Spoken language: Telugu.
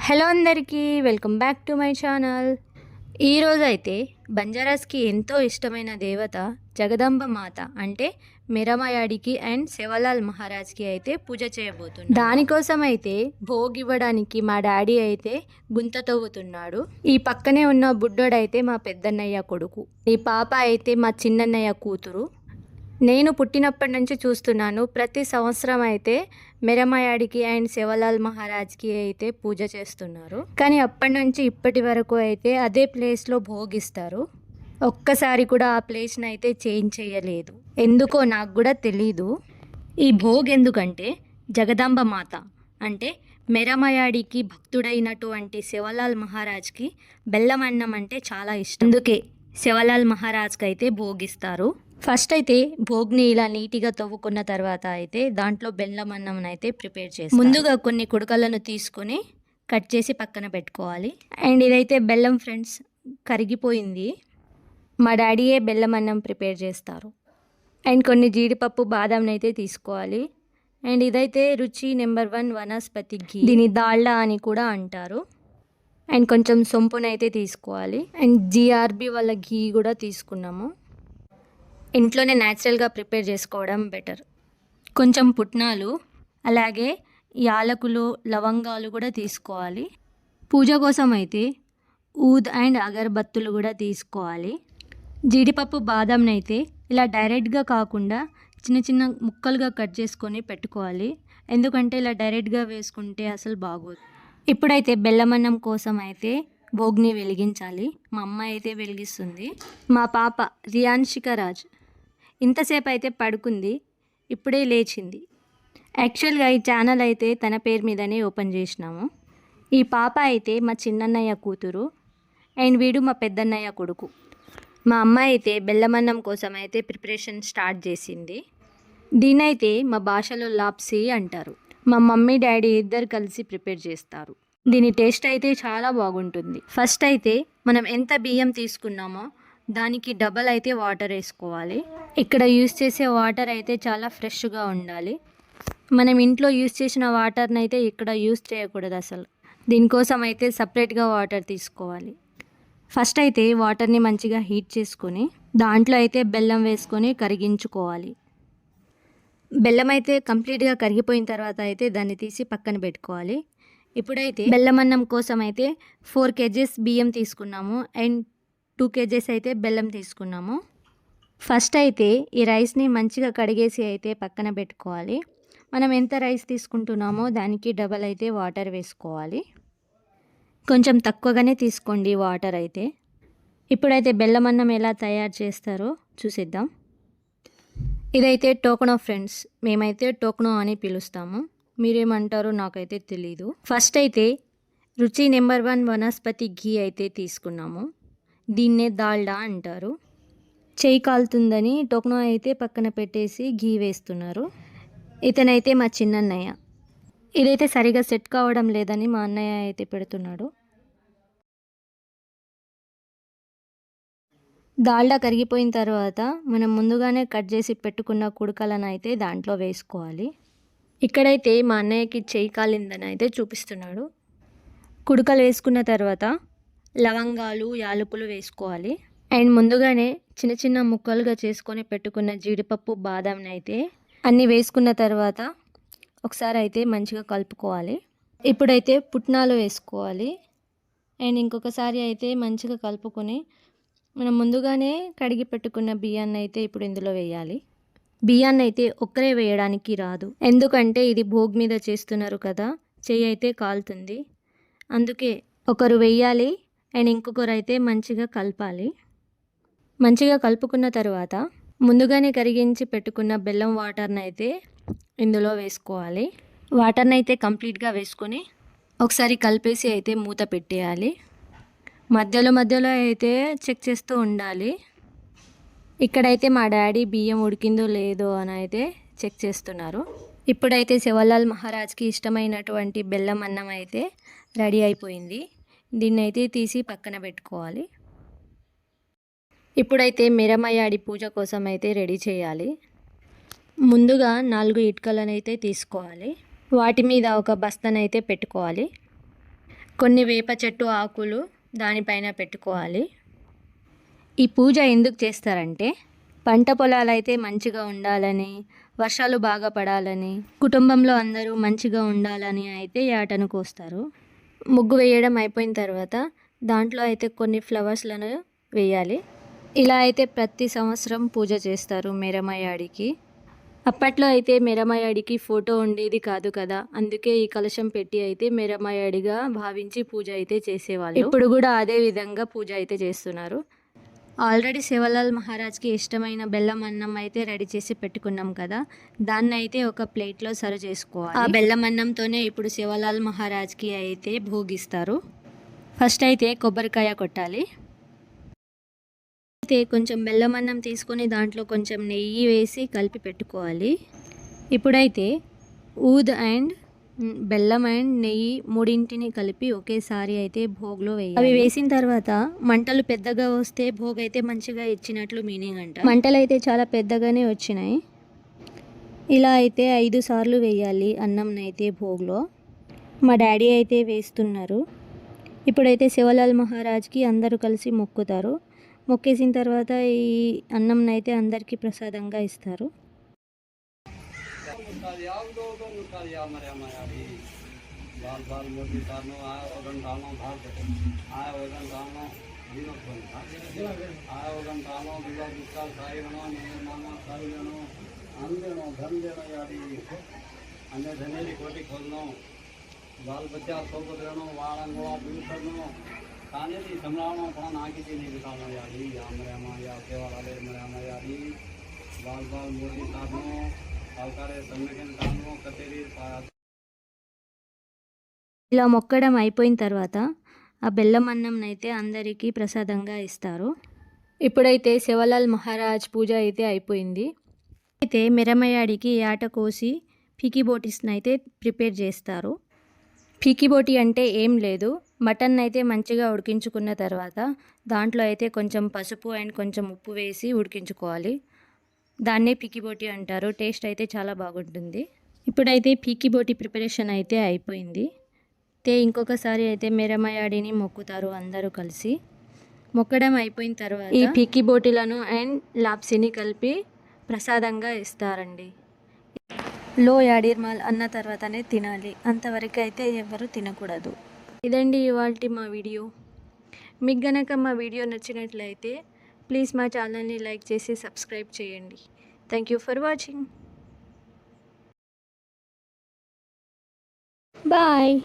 హలో అందరికీ welcome back to my channel. ఈరోజు అయితే బంజారాస్కి ఎంతో ఇష్టమైన దేవత జగదంబ మాత అంటే మిరమయాడికి అండ్ శివలాల్ మహారాజ్కి అయితే పూజ చేయబోతున్నాడు. దానికోసం అయితే భోగ్ ఇవ్వడానికి మా డాడీ అయితే గుంత తవ్వుతున్నాడు. ఈ పక్కనే ఉన్న బుడ్డోడైతే మా పెద్దన్నయ్య కొడుకు, ఈ పాప అయితే మా చిన్నన్నయ్య కూతురు. నేను పుట్టినప్పటి నుంచి చూస్తున్నాను, ప్రతి సంవత్సరం అయితే మిరమయాడికి అండ్ శివలాల్ మహారాజ్కి అయితే పూజ చేస్తున్నారు. కానీ అప్పటి నుంచి ఇప్పటి వరకు అయితే అదే ప్లేస్లో భోగిస్తారు. ఒక్కసారి కూడా ఆ ప్లేస్ని అయితే చేంజ్ చేయలేదు. ఎందుకో నాకు కూడా తెలీదు. ఈ భోగ్ ఎందుకంటే జగదాంబ మాత అంటే మిరమయాడికి భక్తుడైనటువంటి శివలాల్ మహారాజ్కి బెల్లం అన్నం అంటే చాలా ఇష్టం. అందుకే శివలాల్ మహారాజ్కి అయితే భోగిస్తారు. ఫస్ట్ అయితే భోగ్ని ఇలా నీట్గా తవ్వుకున్న తర్వాత అయితే దాంట్లో బెల్లం అన్నం అయితే ప్రిపేర్ చేసి ముందుగా కొన్ని కుడకలను తీసుకొని కట్ చేసి పక్కన పెట్టుకోవాలి. అండ్ ఇదైతే బెల్లం ఫ్రెండ్స్ కరిగిపోయింది. మా డాడీయే బెల్లం అన్నం ప్రిపేర్ చేస్తారు. అండ్ కొన్ని జీడిపప్పు బాదంని అయితే తీసుకోవాలి. అండ్ ఇదైతే రుచి నెంబర్ 1 వనస్పతి ఘీ, దీని దాల్డా అని కూడా అంటారు. అండ్ కొంచెం సొంపునైతే తీసుకోవాలి. అండ్ జిఆర్బి వాళ్ళ ఘీ కూడా తీసుకున్నాము. ఇంట్లోనే న్యాచురల్గా ప్రిపేర్ చేసుకోవడం బెటర్. కొంచెం పుట్నాలు, అలాగే యాలకులు, లవంగాలు కూడా తీసుకోవాలి. పూజ కోసం అయితే ఊద్ అండ్ అగరబత్తులు కూడా తీసుకోవాలి. జీడిపప్పు బాదంని అయితే ఇలా డైరెక్ట్గా కాకుండా చిన్న చిన్న ముక్కలుగా కట్ చేసుకొని పెట్టుకోవాలి. ఎందుకంటే ఇలా డైరెక్ట్గా వేసుకుంటే అసలు బాగోదు. ఇప్పుడైతే బెల్లమన్నం కోసం అయితే భోగ్ని వెలిగించాలి. మా అమ్మ అయితే వెలిగిస్తుంది. మా పాప రియాన్షిక రాజ్ ఇంతసేపు అయితే పడుకుంది, ఇప్పుడే లేచింది. యాక్చువల్గా ఈ ఛానల్ అయితే తన పేరు మీదనే ఓపెన్ చేసినాము. ఈ పాప అయితే మా చిన్నన్నయ్య కూతురు అండ్ వీడు మా పెద్దన్నయ్య కొడుకు. మా అమ్మ అయితే బెల్లమన్నం కోసం అయితే ప్రిపరేషన్ స్టార్ట్ చేసింది. దీనైతే మా భాషలో లాప్సీ అంటారు. మా మమ్మీ డాడీ ఇద్దరు కలిసి ప్రిపేర్ చేస్తారు. దీని టేస్ట్ అయితే చాలా బాగుంటుంది. ఫస్ట్ అయితే మనం ఎంత బియ్యం తీసుకున్నామో దానికి డబల్ అయితే వాటర్ వేసుకోవాలి. ఇక్కడ యూస్ చేసే వాటర్ అయితే చాలా ఫ్రెష్గా ఉండాలి. మనం ఇంట్లో యూస్ చేసిన వాటర్ని అయితే ఇక్కడ యూస్ చేయకూడదు అసలు. దీనికోసం అయితే సపరేట్గా వాటర్ తీసుకోవాలి. ఫస్ట్ అయితే వాటర్ని మంచిగా హీట్ చేసుకొని దాంట్లో అయితే బెల్లం వేసుకొని కరిగించుకోవాలి. బెల్లం అయితే కంప్లీట్గా కరిగిపోయిన తర్వాత అయితే దాన్ని తీసి పక్కన పెట్టుకోవాలి. ఇప్పుడైతే బెల్లం అన్నం కోసం అయితే 4 kgs బియ్యం తీసుకున్నాము అండ్ 2 kgs అయితే బెల్లం తీసుకున్నాము. ఫస్ట్ అయితే ఈ రైస్ని మంచిగా కడిగేసి అయితే పక్కన పెట్టుకోవాలి. మనం ఎంత రైస్ తీసుకుంటున్నామో దానికి డబల్ అయితే వాటర్ వేసుకోవాలి. కొంచెం తక్కువగానే తీసుకోండి వాటర్ అయితే. ఇప్పుడైతే బెల్లం అన్నం ఎలా తయారు చేస్తారో చూసేద్దాం. ఇదైతే టోకనో ఫ్రెండ్స్, మేమైతే టోకనో అని పిలుస్తాము. మీరేమంటారో నాకైతే తెలీదు. ఫస్ట్ అయితే రుచి నెంబర్ 1 వనస్పతి ఘీ అయితే తీసుకున్నాము. దీన్నే దాల్డా అంటారు. చేయి కాలుతుందని టోకనో అయితే పక్కన పెట్టేసి ఘీ వేస్తున్నారు. ఇతనైతే మా చిన్నన్నయ్య. ఇదైతే సరిగా సెట్ కావడం లేదని మా అన్నయ్య అయితే పెడుతున్నాడు. దాల్డా కరిగిపోయిన తర్వాత మనం ముందుగానే కట్ చేసి పెట్టుకున్న కుడకలను అయితే దాంట్లో వేసుకోవాలి. ఇక్కడైతే మా అన్నయ్యకి చేయి కాలిందని అయితే చూపిస్తున్నాడు. కుడకలు వేసుకున్న తర్వాత లవంగాలు, యాలకులు వేసుకోవాలి. అండ్ ముందుగానే చిన్న చిన్న ముక్కలుగా చేసుకొని పెట్టుకున్న జీడిపప్పు బాదంని అయితే అన్నీ వేసుకున్న తర్వాత ఒకసారి అయితే మంచిగా కలుపుకోవాలి. ఇప్పుడైతే పుట్నాలు వేసుకోవాలి. అండ్ ఇంకొకసారి అయితే మంచిగా కలుపుకొని మనం ముందుగానే కడిగి పెట్టుకున్న బియ్యాన్ని అయితే ఇప్పుడు ఇందులో వేయాలి. బియ్యాన్ని అయితే ఒక్కరే వేయడానికి రాదు, ఎందుకంటే ఇది భోగ్ మీద చేస్తున్నారు కదా, చెయ్యి అయితే కాలుతుంది. అందుకే ఒకరు వేయాలి అండ్ ఇంకొకరు అయితే మంచిగా కలపాలి. మంచిగా కలుపుకున్న తర్వాత ముందుగానే కరిగించి పెట్టుకున్న బెల్లం వాటర్ని అయితే ఇందులో వేసుకోవాలి. వాటర్ని అయితే కంప్లీట్గా వేసుకొని ఒకసారి కలిపేసి అయితే మూత పెట్టేయాలి. మధ్యలో అయితే చెక్ చేస్తూ ఉండాలి. ఇక్కడైతే మా డాడీ బియ్యం ఉడికిందో లేదో అని అయితే చెక్ చేస్తున్నారు. ఇప్పుడైతే శివలాల్ మహారాజ్కి ఇష్టమైనటువంటి బెల్లం అన్నం అయితే రెడీ అయిపోయింది. దీన్ని అయితే తీసి పక్కన పెట్టుకోవాలి. ఇప్పుడైతే మిరమయాడి పూజ కోసం అయితే రెడీ చేయాలి. ముందుగా 4 ఇటుకలను అయితే తీసుకోవాలి. వాటి మీద ఒక బస్తనైతే పెట్టుకోవాలి. కొన్ని వేప చెట్టు ఆకులు దానిపైన పెట్టుకోవాలి. ఈ పూజ ఎందుకు చేస్తారంటే పంట పొలాలైతే మంచిగా ఉండాలని, వర్షాలు బాగా పడాలని, కుటుంబంలో అందరూ మంచిగా ఉండాలని అయితే యాటను కోస్తారు. ముగ్గు వేయడం అయిపోయిన తర్వాత దాంట్లో అయితే కొన్ని ఫ్లవర్స్లను వేయాలి. ఇలా అయితే ప్రతి సంవత్సరం పూజ చేస్తారు మెరమయాడికి. అప్పట్లో అయితే మెరమయాడికి ఫోటో ఉండేది కాదు కదా, అందుకే ఈ కలశం పెట్టి అయితే మెరమయాడిగా భావించి పూజ అయితే చేసేవాళ్ళు. ఇప్పుడు కూడా అదే విధంగా పూజ అయితే చేస్తున్నారు. ఆల్రెడీ శివలాల్ మహారాజ్కి ఇష్టమైన బెల్లం అన్నం అయితే రెడీ చేసి పెట్టుకున్నాం కదా, దాన్ని అయితే ఒక ప్లేట్లో సర్వ్ చేసుకోవాలి. ఆ బెల్లం అన్నంతోనే ఇప్పుడు శివలాల్ మహారాజ్కి అయితే భోగిస్తారు. ఫస్ట్ అయితే కొబ్బరికాయ కొట్టాలి. అయితే కొంచెం బెల్లం అన్నం తీసుకొని దాంట్లో కొంచెం నెయ్యి వేసి కలిపి పెట్టుకోవాలి. ఇప్పుడైతే ఊద్ అండ్ బెల్లం అండ్ నెయ్యి మూడింటిని కలిపి ఒకేసారి అయితే భోగ్లో వేయాలి. అవి వేసిన తర్వాత మంటలు పెద్దగా వస్తే భోగ్ అయితే మంచిగా ఇచ్చినట్లు మీనింగ్ అంట. మంటలు అయితే చాలా పెద్దగానే వచ్చినాయి. ఇలా అయితే 5 సార్లు వేయాలి అన్నంనైతే భోగ్లో. మా డాడీ అయితే వేస్తున్నారు. ఇప్పుడైతే శివలాల్ మహారాజ్కి అందరూ కలిసి మొక్కుతారు. మొక్కేసిన తర్వాత ఈ అన్నంనైతే అందరికీ ప్రసాదంగా ఇస్తారు. बाल बाल मोटी सानो आया वजन डालना भाग आया वजन डालना दिनों को आया वजन डालना बिगा दुष्काल साई बनो नीले मामा साई बनो अंधेनो धन देना यारी अन्य धनेरी कोटी खोलनो बाल बच्चा सोबत रहनो वाळंगोळा बिल करनो ताने दी संभाळनो पण आगी दी निकालनो यारी यामरे या सेवालाले मरे यारी बाल बाल मोटी सानो सालकारे सम्मेकन कानो कतेरी ఇలా మొక్కడం అయిపోయిన తర్వాత ఆ బెల్లం అన్నంనైతే అందరికీ ప్రసాదంగా ఇస్తారు. ఇప్పుడైతే శివలాల్ మహారాజ్ పూజ అయితే అయిపోయింది. అయితే మెరమయాడికి యాట కోసి ఫీకి బోటీస్ని అయితే ప్రిపేర్ చేస్తారు. ఫీకి బోటీ అంటే ఏం లేదు, మటన్ అయితే మంచిగా ఉడికించుకున్న తర్వాత దాంట్లో అయితే కొంచెం పసుపు అండ్ కొంచెం ఉప్పు వేసి ఉడికించుకోవాలి. దాన్నే ఫీకి బోటీ అంటారు. టేస్ట్ అయితే చాలా బాగుంటుంది. ఇప్పుడైతే ఫీకి బోటీ ప్రిపరేషన్ అయితే అయిపోయింది. ఇంకొకసారి అయితే మెరమయాడిని మొక్కుతారు అందరూ కలిసి. మొక్కడం అయిపోయిన తర్వాత ఈ ఫీకి బోటీలను అండ్ లాప్సీని కలిపి ప్రసాదంగా ఇస్తారండి. లో యాడిర్మాల్ అన్న తర్వాతనే తినాలి, అంతవరకు అయితే ఎవరు తినకూడదు. ఇదండి ఇవాల్టి మా వీడియో. మీకు గనక మా వీడియో నచ్చినట్లయితే ప్లీజ్ మా ఛానల్ని లైక్ చేసి సబ్స్క్రైబ్ చేయండి. Thank you for watching. Bye.